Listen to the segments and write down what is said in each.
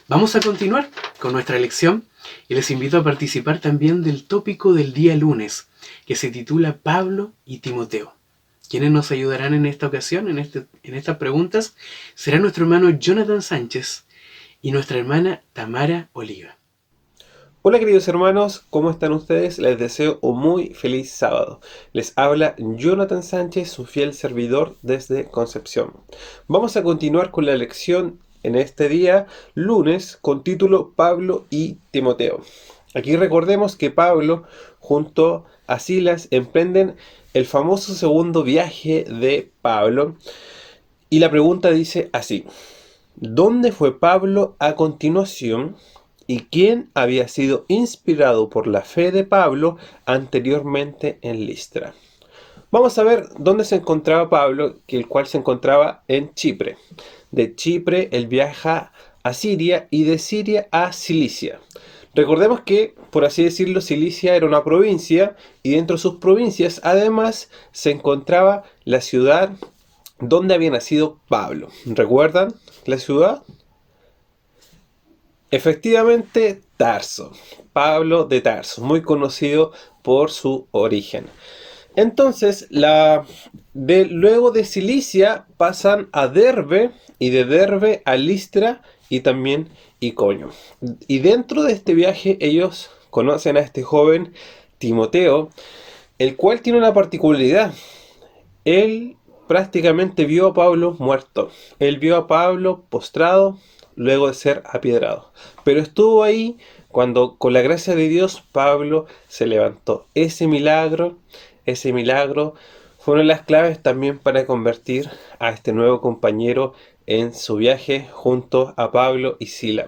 Vamos a continuar con nuestra lección y les invito a participar también del tópico del día lunes, que se titula Pablo y Timoteo. Quienes nos ayudarán en esta ocasión, en estas preguntas, será nuestro hermano Jonathan Sánchez y nuestra hermana Tamara Oliva. Hola queridos hermanos, ¿cómo están ustedes? Les deseo un muy feliz sábado. Les habla Jonathan Sánchez, su fiel servidor desde Concepción. Vamos a continuar con la lección en este día, lunes, con título Pablo y Timoteo. Aquí recordemos que Pablo junto a Silas emprenden el famoso segundo viaje de Pablo. Y la pregunta dice así: ¿dónde fue Pablo a continuación? ¿Y quién había sido inspirado por la fe de Pablo anteriormente en Listra? Vamos a ver dónde se encontraba Pablo, el cual se encontraba en Chipre. De Chipre él viaja a Siria y de Siria a Cilicia. Recordemos que, por así decirlo, Cilicia era una provincia y dentro de sus provincias además se encontraba la ciudad donde había nacido Pablo. ¿Recuerdan la ciudad? Efectivamente, Tarso. Pablo de Tarso, muy conocido por su origen. Entonces, luego de Cilicia pasan a Derbe y de Derbe a Listra y también Iconio. Y dentro de este viaje ellos conocen a este joven Timoteo, el cual tiene una particularidad. Él prácticamente vio a Pablo muerto. Él vio a Pablo postrado luego de ser apiedrado. Pero estuvo ahí cuando, con la gracia de Dios, Pablo se levantó. Ese milagro fueron las claves también para convertir a este nuevo compañero en su viaje junto a Pablo y Sila.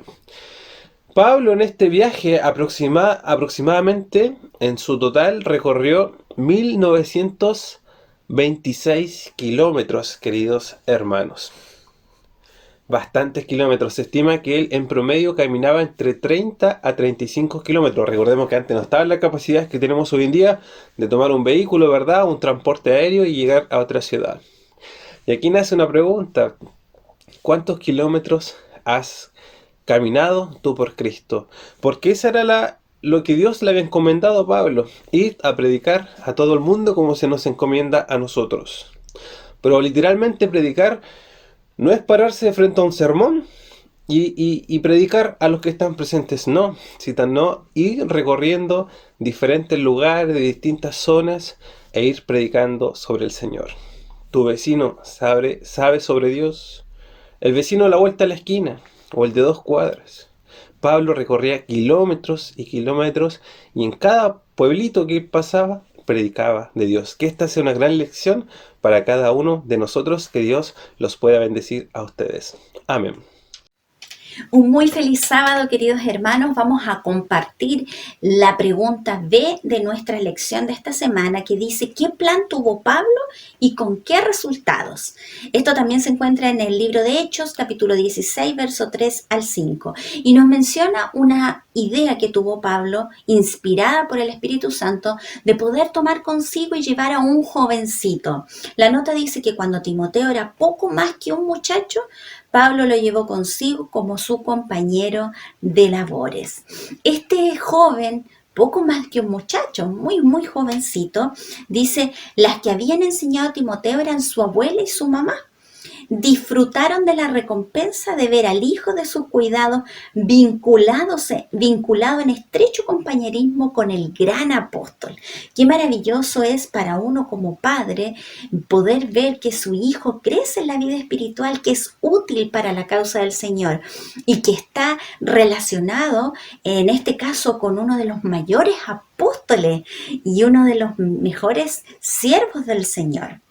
Pablo en este viaje aproximadamente en su total recorrió 1926 kilómetros, queridos hermanos. Bastantes kilómetros. Se estima que él en promedio caminaba entre 30 a 35 kilómetros. Recordemos que antes no estaban las capacidades que tenemos hoy en día de tomar un vehículo, ¿verdad? Un transporte aéreo y llegar a otra ciudad. Y aquí nace una pregunta. ¿Cuántos kilómetros has caminado tú por Cristo? Porque esa era lo que Dios le había encomendado a Pablo. Ir a predicar a todo el mundo como se nos encomienda a nosotros. Pero literalmente predicar no es pararse frente a un sermón y predicar a los que están presentes, no, ir recorriendo diferentes lugares de distintas zonas e ir predicando sobre el Señor. Tu vecino sabe sobre Dios, el vecino a la vuelta de la esquina o el de 2 cuadras. Pablo recorría kilómetros y kilómetros y en cada pueblito que pasaba predicaba de Dios. Que esta sea una gran lección para cada uno de nosotros, que Dios los pueda bendecir a ustedes. Amén. Un muy feliz sábado, queridos hermanos. Vamos a compartir la pregunta B de nuestra lección de esta semana, que dice: ¿qué plan tuvo Pablo y con qué resultados? Esto también se encuentra en el libro de Hechos, capítulo 16, verso 3 al 5. Y nos menciona una idea que tuvo Pablo, inspirada por el Espíritu Santo, de poder tomar consigo y llevar a un jovencito. La nota dice que cuando Timoteo era poco más que un muchacho, Pablo lo llevó consigo como su compañero de labores. Este joven, poco más que un muchacho, muy jovencito, dice: las que habían enseñado a Timoteo eran su abuela y su mamá. Disfrutaron de la recompensa de ver al hijo de sus cuidados vinculado en estrecho compañerismo con el gran apóstol. Qué maravilloso es para uno como padre poder ver que su hijo crece en la vida espiritual, que es útil para la causa del Señor y que está relacionado, en este caso, con uno de los mayores apóstoles y uno de los mejores siervos del Señor.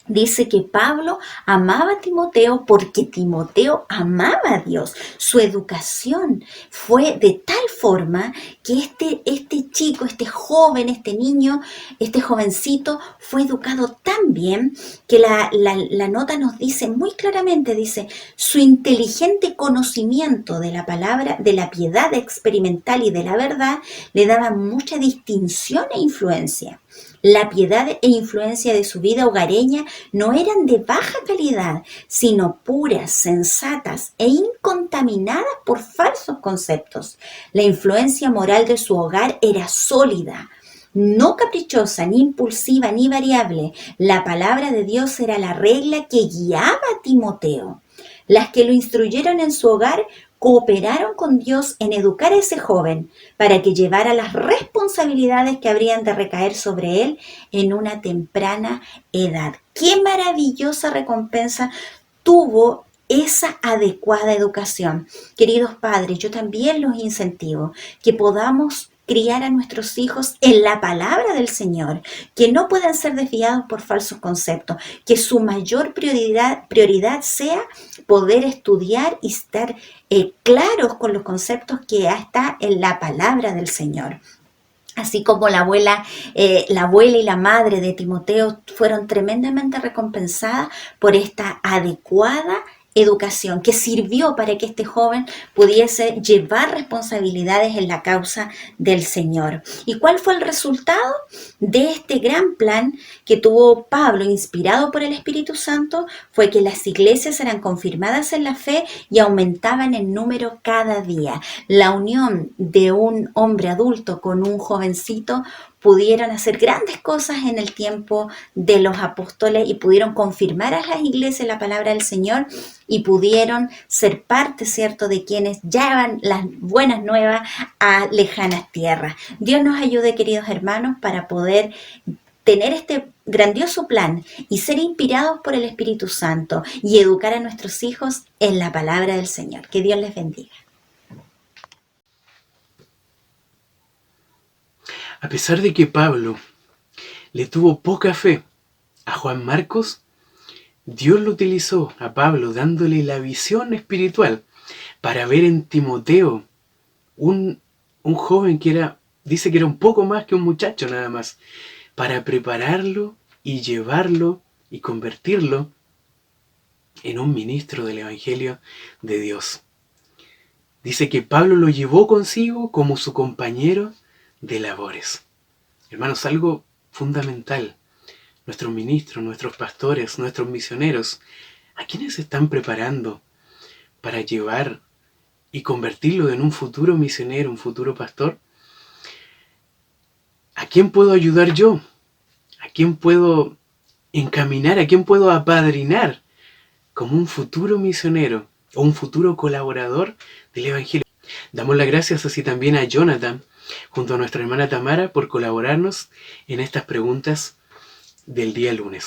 Dice que Pablo amaba a Timoteo porque Timoteo amaba a Dios. Su educación fue de tal forma que este chico, este joven, este niño, este jovencito fue educado tan bien que la nota nos dice muy claramente, dice: su inteligente conocimiento de la palabra, de la piedad experimental y de la verdad le daba mucha distinción e influencia. La piedad e influencia de su vida hogareña no eran de baja calidad, sino puras, sensatas e incontaminadas por falsos conceptos. La influencia moral de su hogar era sólida, no caprichosa, ni impulsiva, ni variable. La palabra de Dios era la regla que guiaba a Timoteo. Las que lo instruyeron en su hogar cooperaron con Dios en educar a ese joven para que llevara las responsabilidades que habrían de recaer sobre él en una temprana edad. ¡Qué maravillosa recompensa tuvo esa adecuada educación! Queridos padres, yo también los incentivo que podamos criar a nuestros hijos en la palabra del Señor, que no puedan ser desviados por falsos conceptos, que su mayor prioridad sea poder estudiar y estar claros con los conceptos que está en la palabra del Señor. Así como la abuela y la madre de Timoteo fueron tremendamente recompensadas por esta adecuada educación que sirvió para que este joven pudiese llevar responsabilidades en la causa del Señor. ¿Y cuál fue el resultado de este gran plan que tuvo Pablo, inspirado por el Espíritu Santo? Fue que las iglesias eran confirmadas en la fe y aumentaban en número cada día. La unión de un hombre adulto con un jovencito pudieron hacer grandes cosas en el tiempo de los apóstoles y pudieron confirmar a las iglesias la palabra del Señor y pudieron ser parte, ¿cierto?, de quienes llevan las buenas nuevas a lejanas tierras. Dios nos ayude, queridos hermanos, para poder tener este grandioso plan y ser inspirados por el Espíritu Santo y educar a nuestros hijos en la palabra del Señor. Que Dios les bendiga. A pesar de que Pablo le tuvo poca fe a Juan Marcos, Dios lo utilizó a Pablo dándole la visión espiritual para ver en Timoteo un joven que dice que era un poco más que un muchacho nada más, para prepararlo y llevarlo y convertirlo en un ministro del Evangelio de Dios. Dice que Pablo lo llevó consigo como su compañero de labores. Hermanos, algo fundamental. Nuestros ministros, nuestros pastores, nuestros misioneros, ¿a quiénes se están preparando para llevar y convertirlo en un futuro misionero, un futuro pastor? ¿A quién puedo ayudar yo? ¿A quién puedo encaminar? ¿A quién puedo apadrinar como un futuro misionero o un futuro colaborador del Evangelio? Damos las gracias así también a Jonathan, junto a nuestra hermana Tamara, por colaborarnos en estas preguntas del día lunes.